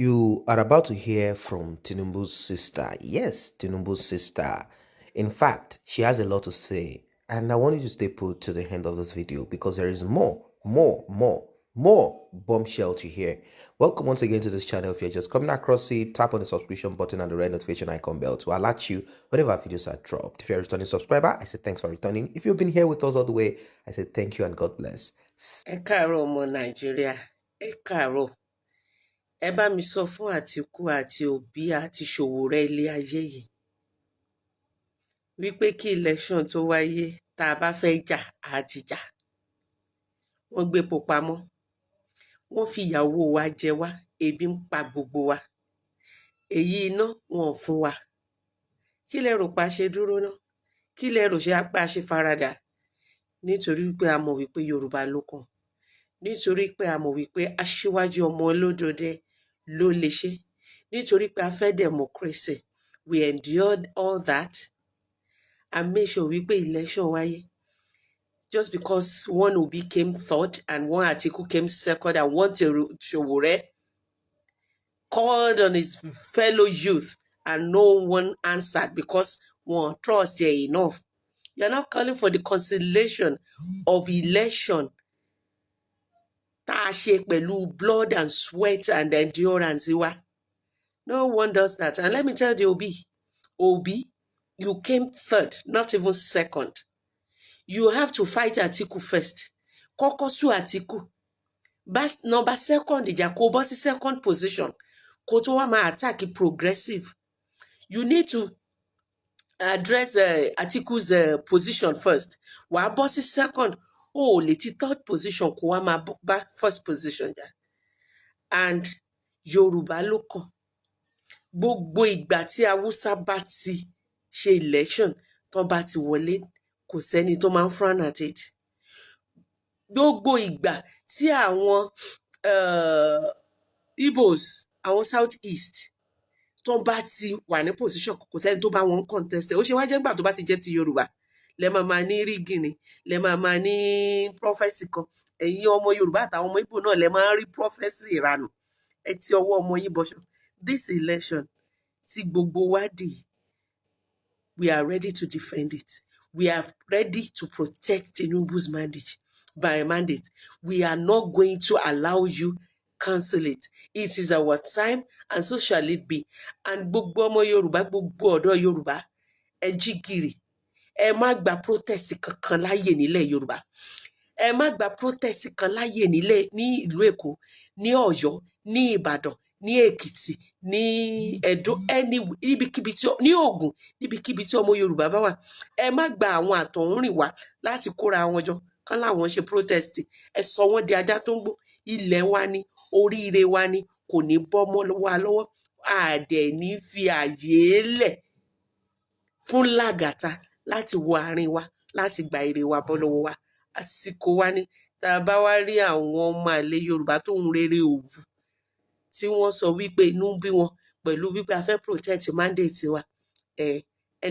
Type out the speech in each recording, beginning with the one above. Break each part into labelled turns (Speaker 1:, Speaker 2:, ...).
Speaker 1: You are about to hear from Tinubu's sister. Yes, Tinubu's sister. In fact, she has a lot to say. And I want you to stay put to the end of this video because there is more bombshell to hear. Welcome once again to this channel. If you're just coming across it, tap on the subscription button and the red notification icon bell to alert you whenever videos are dropped. If you're a returning subscriber, I say thanks for returning. If you've been here with us all the way, I say thank you and God bless.
Speaker 2: Ẹ káàárọ̀ ọmọ Nàìjíríà, ẹ káàárọ̀. Ẹ bá mi sọ fún Àtíkù àti Òbí àti Ṣòwòrẹ́ ilé ayé yìí wípé kí election tó wáyé tá a bá fẹ́ jà á ti jà. Wọ́n gbépo pamọ́, wọ́n fi ìyàwó wa jẹ wá, ebi ń pa gbogbo wa. Èyí iná wọn ò fún wa. Kí lẹ rò pa ṣe dúró ná? Kí lẹ rò ṣe apá ṣe faradà? Nítorí pé a mọ̀ wípé Yorùbá ló kàn. Nítorí pé a mọ̀ wípé aṣíwájú ọmọ olódòdé ló lè ṣe. Nítorí pé a fẹ́ democracy. We endured all that and make sure wípé election wáyé. Just because one Obi came third and one Atiku came second and one Showore called on his fellow youth and no one answered because one trust there enough. You're not calling for the conciliation of election tá a ṣe pẹ̀lú blood and sweat and endurance wa. No one does that. And let me tell you, Obi, you came third, not even second. You have to fight Atiku first. Kọ́kọ́ sú Atiku. Number second, ìjà kó bọ́ sí second position. Kó tó wá máa attack progressive. You need to address Atiku's position first. Wàá bọ́ sí second. O lè ti third position kó wá máa bá first position jà. And Yorùbá ló kàn. Gbogbo ìgbà tí Haúsá bá ti ṣe election tán bá ti wọlé kò sẹ́ni tó máa ń frown at it. Gbogbo ìgbà tí àwọn Igbos, àwọn South East tán bá ti wà ní position kò sẹ́ni tó bá wọn contest. Ó ṣe wá jẹ́ gbà tó bá ti jẹ́ ti Yorùbá lẹ máa ní rígìnì, lẹ máa ní prophecy kan. Ẹ̀yin ọmọ Yorùbá àtàwọn ọmọ Ìgbò náà lẹ máa ń rí prophecy ìranù. Ẹ ti ọwọ́ ọmọ yín bọṣọ. This election tí gbogbo wa dì, we are ready to defend it. We are ready to protect Tinubu's mandate. We are not going to allow you cancel it. It is our time and so shall it be. And gbogbo ọmọ Yorùbá, gbogbo ọ̀dọ́ Yorùbá, ẹ jí gìrì. Ẹ má gba protest kankan láyè nílẹ̀ Yorùbá. Ẹ má gba protest kan láyè ní ìlú Èkó, ní Ọ̀yọ́, ní Ìbàdàn, ní Èkìtì, ní Ẹdó, níbikíbi tí ní Ògùn, níbikíbi tí ọmọ Yorùbá bá wà. Ẹ má gba àwọn àtọ̀húnrìn wá láti kóra wọn jọ kán láwọn ṣe protest. Ẹ sọ wọ́n di ajá tó ń gbó. Ilẹ̀ wa ni, oríire wa ni, kò ní bọ́ mọ́ wa lọ́wọ́. A dẹ̀ ní fi àyè lẹ̀ fún làgàtà láti wọ àárín wa, láti gba ire wa bọ́ lọ́wọ́ wa. Àsìkò wa ni. Tá a bá wá rí àwọn ọmọ àlè Yorùbá tó ń rere òwú tí wọ́n sọ wípé inú ń bí wọn pẹ̀lú wípé a fẹ́ protect mandate wa, ẹ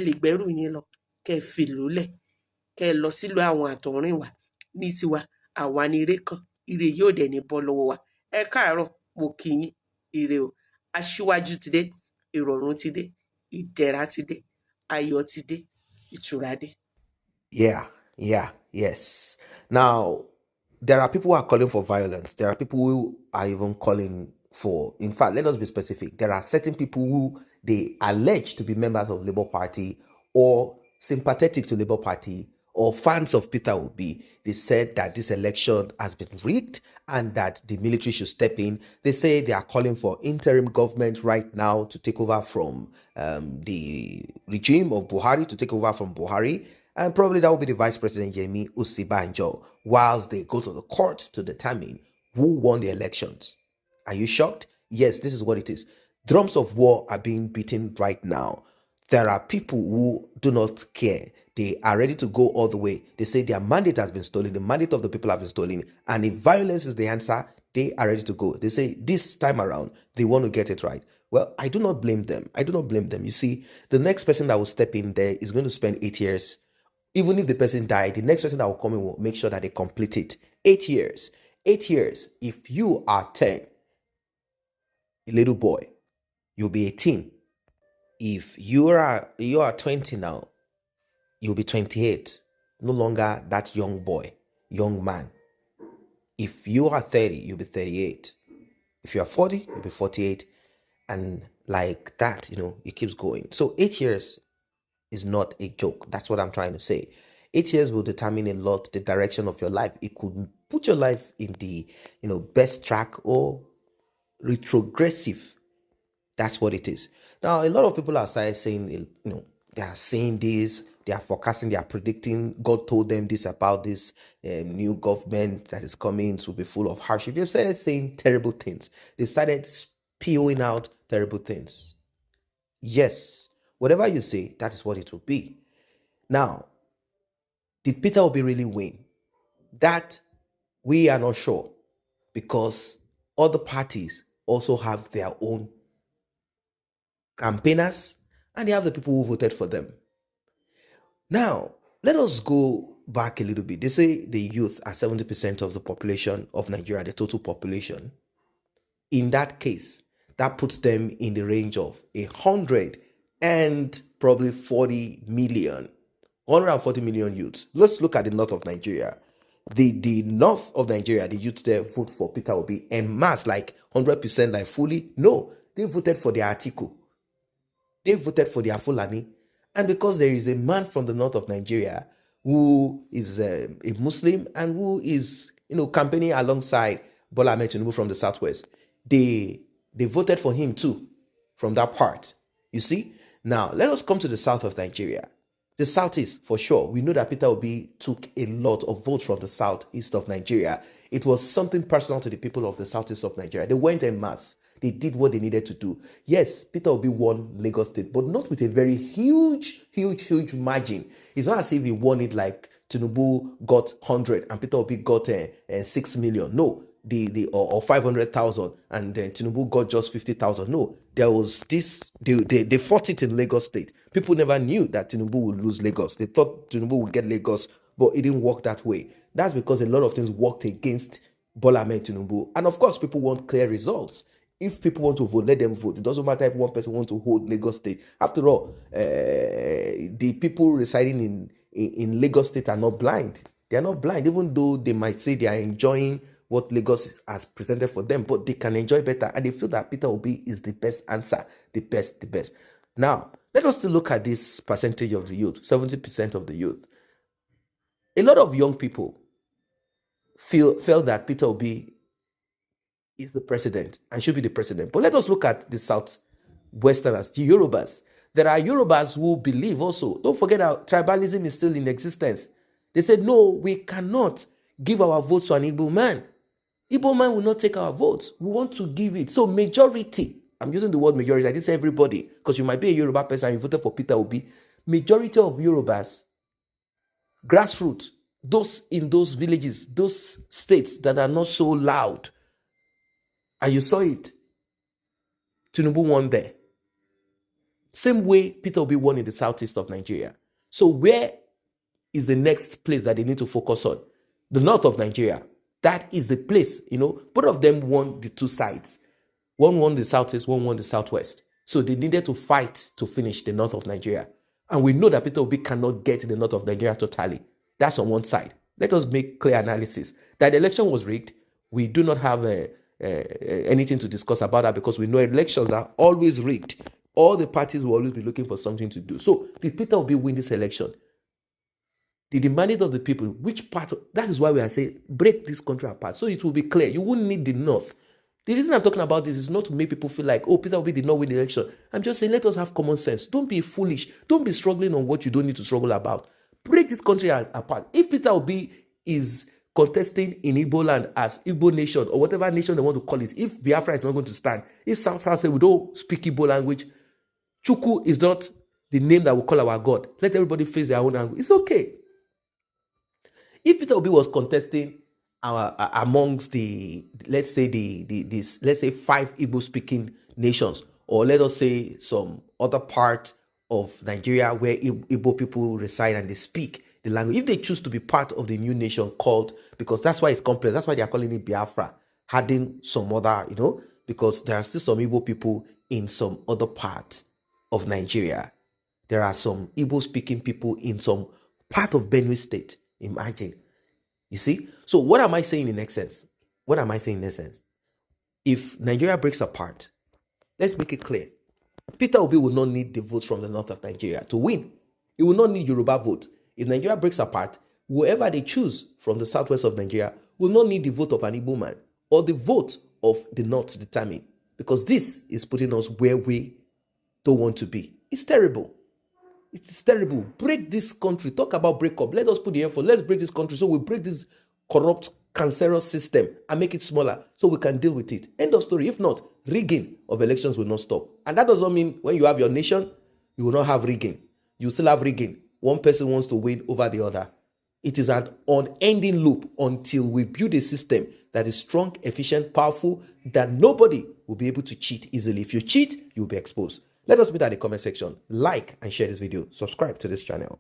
Speaker 2: lè gbẹ́rù yín lọ, kẹ́ ẹ fìlú lẹ̀, kẹ́ ẹ lọ sílùú àwọn àtọ̀húnrìn wa. Ní tiwa, àwa ni ire kan, ire yóò dẹ̀ ní bọ́ lọ́wọ́ wa. Ẹ káàárọ̀, mo kí yín, ire o. Aṣíwájú ti dé, ìrọ̀rùn ti dé, ìdẹ̀ra ti dé, ayọ̀ ti dé, ìtura dé.
Speaker 1: Yes. Now, there are people who are calling for violence. There are people who are even calling for, in fact, let us be specific. There are certain people who they allege to be members of Labour Party or sympathetic to Labour Party or fans of Peter Obi. They said that this election has been rigged and that the military should step in. They say they are calling for interim government right now to take over from the regime of Buhari, to take over from Buhari. And probably that will be the Vice President Yemi Osibanjo, whilst they go to the court to determine who won the elections. Are you shocked? Yes, this is what it is. Drums of war are being beaten right now. There are people who do not care. They are ready to go all the way. They say their mandate has been stolen. The mandate of the people have been stolen. And if violence is the answer, they are ready to go. They say this time around, they want to get it right. Well, I do not blame them. You see, the next person that will step in there is going to spend 8 years. Even if the person died, the next person that will come in will make sure that they complete it. 8 years. 8 years. If you are 10, a little boy, you'll be 18. If you are 20 now, you'll be 28. No longer that young boy, young man. If you are 30, you'll be 38. If you are 40, you'll be 48. And like that, it keeps going. So 8 years is not a joke. That's what I'm trying to say. 8 years will determine a lot the direction of your life. It could put your life in the best track or retrogressive. That's what it is. Now, a lot of people are saying, they are saying this, they are forecasting, they are predicting. God told them this about this new government that is coming to be full of hardship. They've started saying terrible things. They started spewing out terrible things. Yes, whatever you say, that is what it will be. Now, did Peter Obi really win? That we are not sure, because other parties also have their own campaigners and they have the people who voted for them. Now, let us go back a little bit. They say the youth are 70% of the population of Nigeria, the total population. In that case, that puts them in the range of 100 and probably 40 million. 140 million youths. Let's look at the north of Nigeria. The north of Nigeria, the youth there vote for Peter Obi en masse, like 100%, like fully. No, they voted for their Atiku. They voted for their Fulani. And because there is a man from the north of Nigeria who is a Muslim and who is, campaigning alongside Bola Ahmed Tinubu from the southwest, they voted for him too from that part. You see? Now, let us come to the south of Nigeria. The southeast, for sure. We know that Peter Obi took a lot of votes from the southeast of Nigeria. It was something personal to the people of the southeast of Nigeria. They went en masse. They did what they needed to do. Yes, Peter Obi won Lagos State, but not with a very huge margin. It's not as if he won it like Tinubu got 100 and Peter Obi got 6 million. No, or 500,000 and then Tinubu got just 50,000. No, there was this. They fought it in Lagos State. People never knew that Tinubu would lose Lagos. They thought Tinubu would get Lagos, but it didn't work that way. That's because a lot of things worked against Bola Ahmed Tinubu. And of course, people want clear results. If people want to vote, let them vote. It doesn't matter if one person wants to hold Lagos State. After all, the people residing in Lagos State are not blind. They are not blind, even though they might say they are enjoying what Lagos has presented for them, but they can enjoy better. And they feel that Peter Obi is the best answer, the best. Now, let us still look at this percentage of the youth, 70% of the youth. A lot of young people felt that Peter Obi is the president and should be the president. But let us look at the Southwesterners, the Yorubas. There are Yorubas who believe also, don't forget how tribalism is still in existence. They said, no, we cannot give our votes to an Igbo man. Igbo man will not take our votes. We want to give it. So majority, I'm using the word majority, I didn't say everybody, because you might be a Yoruba person and you voted for Peter Obi. Majority of Yorubas, grassroots, those in those villages, those states that are not so loud, and you saw it, Tinubu won there. Same way Peter Obi won in the southeast of Nigeria. So where is the next place that they need to focus on? The north of Nigeria. That is the place, both of them won the two sides. One won the southeast, one won the southwest. So they needed to fight to finish the north of Nigeria. And we know that Peter Obi cannot get to the north of Nigeria totally. That's on one side. Let us make clear analysis. That the election was rigged. We do not have anything to discuss about that, because we know elections are always rigged. All the parties will always be looking for something to do. So did Peter Obi win this election? The mandate of the people, which part that is why we are saying break this country apart, so it will be clear. You won't need the north. The reason I'm talking about this is not to make people feel like, oh, Peter Obi did not win the election. I'm just saying, let us have common sense. Don't be foolish. Don't be struggling on what you don't need to struggle about. Break this country apart. If Peter Obi is contesting in Igbo land as Igbo nation, or whatever nation they want to call it, if Biafra is not going to stand, if South say we don't speak Igbo language, Chukwu is not the name that we call our God. Let everybody face their own language. It's okay. If Peter Obi was contesting amongst let's say 5 Igbo-speaking nations, or let us say some other part of Nigeria where Igbo people reside and they speak the language, if they choose to be part of the new nation called, because that's why it's complex, that's why they are calling it Biafra, adding some other, because there are still some Igbo people in some other part of Nigeria. There are some Igbo speaking people in some part of Benue State. Imagine. You see? So what am I saying in essence? What am I saying in essence? If Nigeria breaks apart, let's make it clear. Peter Obi will not need the votes from the north of Nigeria to win. He will not need Yoruba vote. If Nigeria breaks apart, whoever they choose from the southwest of Nigeria will not need the vote of an Igbo man or the vote of the north to determine, because this is putting us where we don't want to be. It's terrible. It's terrible. Break this country. Talk about breakup. Let us put the effort. Let's break this country so we break this corrupt, cancerous system and make it smaller so we can deal with it. End of story. If not, rigging of elections will not stop. And that doesn't mean when you have your nation, you will not have rigging. You still have rigging. One person wants to win over the other. It is an unending loop until we build a system that is strong, efficient, powerful, that nobody will be able to cheat easily. If you cheat, you'll be exposed. Let us meet at the comment section. Like and share this video. Subscribe to this channel.